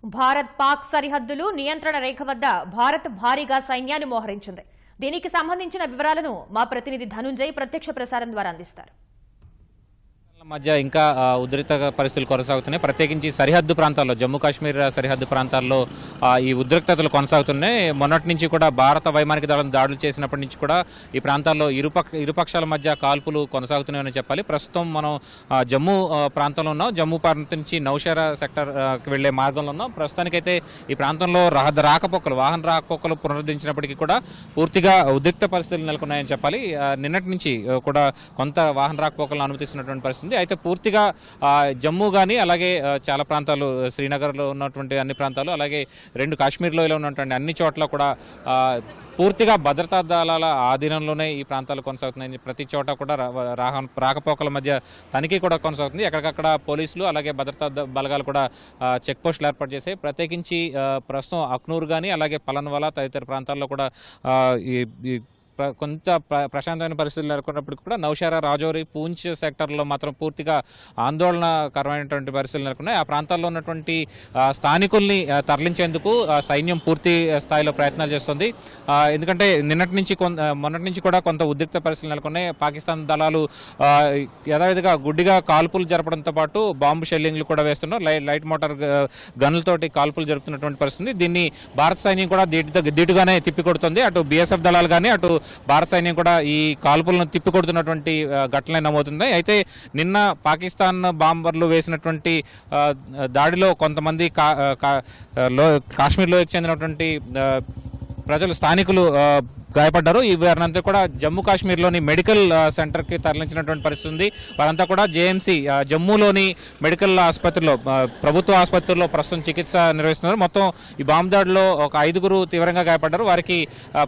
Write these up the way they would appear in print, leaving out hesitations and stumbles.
భారత్ పాక్ సరిహద్దులు నియంత్రణ రేఖ వద్ద భారత్ భారీగా సైన్యాన్ని మోహరించింది. దీనికి సంబంధించిన వివరాలను మా ప్రతినిధి ధనుంజయ్ ప్రత్యక్ష ప్రసారం ద్వారా అందిస్తారు. మధ్య ఇంకా ఉద్రిక్త పరిస్థితులు కొనసాగుతున్నాయి. ప్రత్యేకించి సరిహద్దు ప్రాంతాల్లో, జమ్మూ కాశ్మీర్ సరిహద్దు ప్రాంతాల్లో ఈ ఉద్రిక్తతలు కొనసాగుతున్నాయి. మొన్నటి నుంచి కూడా భారత వైమానిక దళం దాడులు చేసినప్పటి నుంచి కూడా ఈ ప్రాంతాల్లో ఇరుపక్షాల మధ్య కాల్పులు కొనసాగుతున్నాయని చెప్పాలి. ప్రస్తుతం మనం జమ్మూ ప్రాంతంలో ఉన్నాం. జమ్మూ ప్రాంతం నుంచి నౌషేరా సెక్టర్కి వెళ్లే మార్గంలో ఉన్నాం. ప్రస్తుతానికైతే ఈ ప్రాంతంలో వాహన రాకపోకలు పునరుద్ధరించినప్పటికీ కూడా పూర్తిగా ఉద్రిక్త పరిస్థితులు నెలకొన్నాయని చెప్పాలి. నిన్నటి నుంచి కూడా కొంత వాహన రాకపోకలను అనుమతిస్తున్నటువంటి పరిస్థితి. అయితే పూర్తిగా జమ్మూ కానీ, అలాగే చాలా ప్రాంతాలు, శ్రీనగర్లో ఉన్నటువంటి అన్ని ప్రాంతాలు, అలాగే రెండు కాశ్మీర్లోలో ఉన్నటువంటి అన్ని చోట్ల కూడా పూర్తిగా భద్రతా దళాల ఆధీనంలోనే ఈ ప్రాంతాలు కొనసాగుతున్నాయి. ప్రతి చోట కూడా రాకపోకల మధ్య తనిఖీ కూడా కొనసాగుతుంది. ఎక్కడికక్కడ పోలీసులు అలాగే భద్రతా బలగాలు కూడా చెక్ పోస్టులు ఏర్పాటు చేశాయి. ప్రత్యేకించి ప్రస్తుతం అఖ్నూర్ కానీ, అలాగే పలన్వాలా తదితర ప్రాంతాల్లో కూడా కొంత ప్రశాంతమైన పరిస్థితులు నెలకొన్నప్పటికీ కూడా నౌషేరా, రాజౌరి, పూంచ్ సెక్టర్లో మాత్రం పూర్తిగా ఆందోళనకరమైనటువంటి పరిస్థితులు నెలకొన్నాయి. ఆ ప్రాంతాల్లో ఉన్నటువంటి స్థానికుల్ని తరలించేందుకు సైన్యం పూర్తి స్థాయిలో ప్రయత్నాలు చేస్తుంది. ఎందుకంటే మొన్నటి నుంచి కూడా కొంత ఉద్రిక్త పరిస్థితులు నెలకొన్నాయి. పాకిస్తాన్ దళాలు యథావిధిగా గుడ్డిగా కాల్పులు జరపడంతో పాటు బాంబు షెల్లింగ్లు కూడా వేస్తున్నారు. లైట్ మోటార్ గన్నులతోటి కాల్పులు జరుపుతున్నటువంటి పరిస్థితి. దీన్ని భారత సైన్యం కూడా ధీటుగానే తిప్పికొడుతుంది. అటు బీఎస్ఎఫ్ దళాలు కానీ, అటు భారత సైన్యం కూడా ఈ కాల్పులను తిప్పికొడుతున్నటువంటి ఘటనలు నమోతుంది. అయితే నిన్న పాకిస్తాన్ బాంబర్లు వేసినటువంటి దాడిలో కొంతమంది కాశ్మీర్ లోయకు చెందినటువంటి ప్రజలు, స్థానికులు గాయపడ్డారు. వీరంతా కూడా జమ్మూ కాశ్మీర్లోని మెడికల్ సెంటర్కి తరలించినటువంటి పరిస్థితి ఉంది. వారంతా కూడా జేఎంసీ జమ్మూలోని మెడికల్ ఆసుపత్రిలో, ప్రభుత్వ ఆసుపత్రిలో ప్రస్తుతం చికిత్స నిర్వహిస్తున్నారు. మొత్తం ఈ బాంబు దాడిలో ఒక 5గురు తీవ్రంగా గాయపడ్డారు. వారికి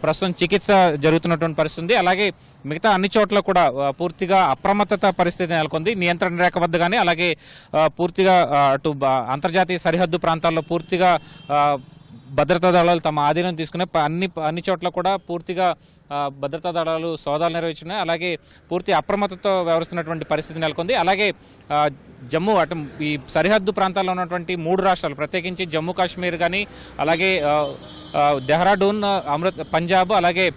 ప్రస్తుతం చికిత్స జరుగుతున్నటువంటి పరిస్థితి ఉంది. అలాగే మిగతా అన్ని చోట్ల కూడా పూర్తిగా అప్రమత్తత పరిస్థితి నెలకొంది. నియంత్రణ రేఖ వద్ద కానీ, అలాగే పూర్తిగా అటు అంతర్జాతీయ సరిహద్దు ప్రాంతాల్లో పూర్తిగా భద్రతా దళాలు తమ ఆధీనం తీసుకునే అన్ని చోట్ల కూడా పూర్తిగా భద్రతా దళాలు సోదాలు నిర్వహించినాయి. అలాగే పూర్తి అప్రమత్తతో వ్యవహరిస్తున్నటువంటి పరిస్థితి నెలకొంది. అలాగే జమ్మూ, అటు ఈ సరిహద్దు ప్రాంతాల్లో ఉన్నటువంటి 3 రాష్ట్రాలు, ప్రత్యేకించి జమ్మూ కాశ్మీర్ కానీ, అలాగే డెహ్రాడూన్, పంజాబ్, అలాగే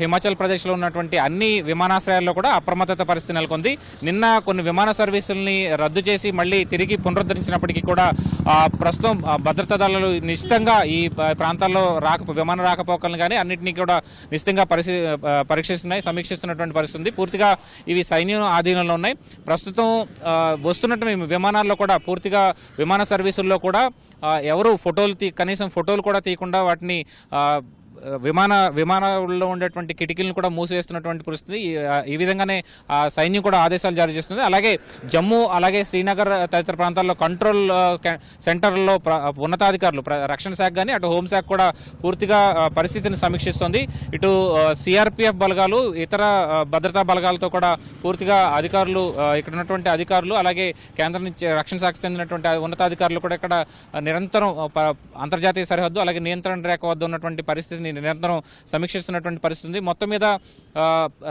హిమాచల్ ప్రదేశ్లో ఉన్నటువంటి అన్ని విమానాశ్రయాల్లో కూడా అప్రమత్తత పరిస్థితి నెలకొంది. నిన్న కొన్ని విమాన సర్వీసుల్ని రద్దు చేసి మళ్ళీ తిరిగి పునరుద్ధరించినప్పటికీ కూడా ప్రస్తుతం భద్రతా దళాలు నిశ్చితంగా ఈ ప్రాంతాల్లో విమాన రాకపోకలను కానీ అన్నింటినీ కూడా నిశ్చితంగా పరీక్షిస్తున్నాయి, సమీక్షిస్తున్నటువంటి పరిస్థితి. పూర్తిగా ఇవి సైన్యం ఆధీనంలో ఉన్నాయి. ప్రస్తుతం వస్తున్నటువంటి విమానాల్లో కూడా పూర్తిగా విమాన సర్వీసుల్లో కూడా ఎవరు కనీసం ఫోటోలు కూడా తీయకుండా వాటిని విమానాల్లో ఉండేటువంటి కిటికీలను కూడా మూసివేస్తున్నటువంటి పరిస్థితి. ఈ విధంగానే సైన్యం కూడా ఆదేశాలు జారీ చేస్తుంది. అలాగే జమ్మూ, అలాగే శ్రీనగర్ తదితర ప్రాంతాల్లో కంట్రోల్ సెంటర్లో ఉన్నతాధికారులు, రక్షణ శాఖ కానీ, అటు హోంశాఖ కూడా పూర్తిగా పరిస్థితిని సమీక్షిస్తోంది. ఇటు సిఆర్పిఎఫ్ బలగాలు, ఇతర భద్రతా బలగాలతో కూడా పూర్తిగా అధికారులు, ఇక్కడ ఉన్నటువంటి అధికారులు, అలాగే కేంద్రం నుంచి రక్షణ శాఖకు చెందినటువంటి ఉన్నతాధికారులు కూడా ఇక్కడ నిరంతరం అంతర్జాతీయ సరిహద్దు, అలాగే నియంత్రణ రేఖ వద్ద ఉన్నటువంటి పరిస్థితిని నిరంతరం సమీక్షిస్తున్నటువంటి పరిస్థితి. మొత్తం మీద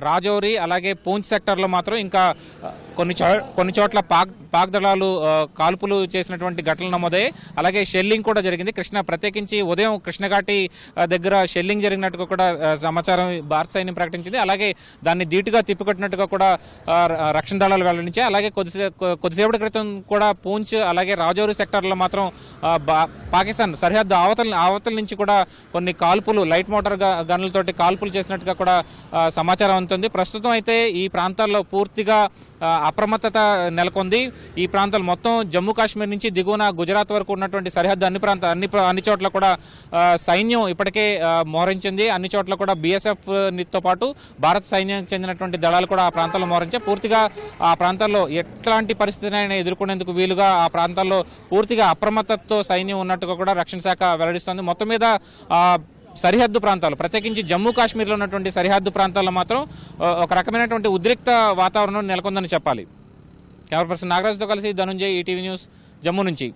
రాజౌరి, అలాగే పూంచ్ సెక్టర్లో మాత్రం ఇంకా కొన్ని చోట్ల పాక్ దళాలు కాల్పులు చేసినటువంటి ఘటనలు నమోదయ్యాయి. అలాగే షెల్లింగ్ కూడా జరిగింది. ప్రత్యేకించి ఉదయం కృష్ణఘాటి దగ్గర షెల్లింగ్ జరిగినట్టుగా కూడా సమాచారం భారత సైన్యం ప్రకటించింది. అలాగే దాన్ని ధీటుగా తిప్పికొట్టినట్టుగా కూడా రక్షణ దళాలు వెల్లడించాయి. అలాగే కొద్దిసేపటి క్రితం కూడా పూంచ్, అలాగే రాజౌరి సెక్టర్లో మాత్రం పాకిస్తాన్ సరిహద్దు అవతల నుంచి కూడా కొన్ని కాల్పులు, లైట్ మోటార్ గన్నులతోటి కాల్పులు చేసినట్టుగా కూడా సమాచారం అందుతుంది. ప్రస్తుతం అయితే ఈ ప్రాంతాల్లో పూర్తిగా అప్రమత్తత నెలకొంది. ఈ ప్రాంతాలు మొత్తం జమ్మూ కాశ్మీర్ నుంచి దిగువన గుజరాత్ వరకు ఉన్నటువంటి సరిహద్దు అన్ని చోట్ల కూడా సైన్యం ఇప్పటికే మోహరించింది. అన్ని చోట్ల కూడా బీఎస్ఎఫ్ తో పాటు భారత సైన్యానికి చెందినటువంటి దళాలు కూడా ఆ ప్రాంతాల్లో మోహరించాయి. పూర్తిగా ఆ ప్రాంతాల్లో ఎట్లాంటి పరిస్థితినైనా ఎదుర్కొనేందుకు వీలుగా ఆ ప్రాంతాల్లో పూర్తిగా అప్రమత్తతతో సైన్యం ఉన్నట్టుగా కూడా రక్షణ శాఖ వెల్లడిస్తోంది. మొత్తం మీద సరిహద్దు ప్రాంతాలు, ప్రత్యేకించి జమ్మూ కాశ్మీర్లో ఉన్నటువంటి సరిహద్దు ప్రాంతాల్లో మాత్రం ఒక రకమైనటువంటి ఉద్రిక్త వాతావరణం నెలకొందని చెప్పాలి. కెమెరా పర్సన్ నాగరాజ్తో కలిసి ధనుంజయ్, ఈటీవీ న్యూస్, జమ్మూ నుంచి.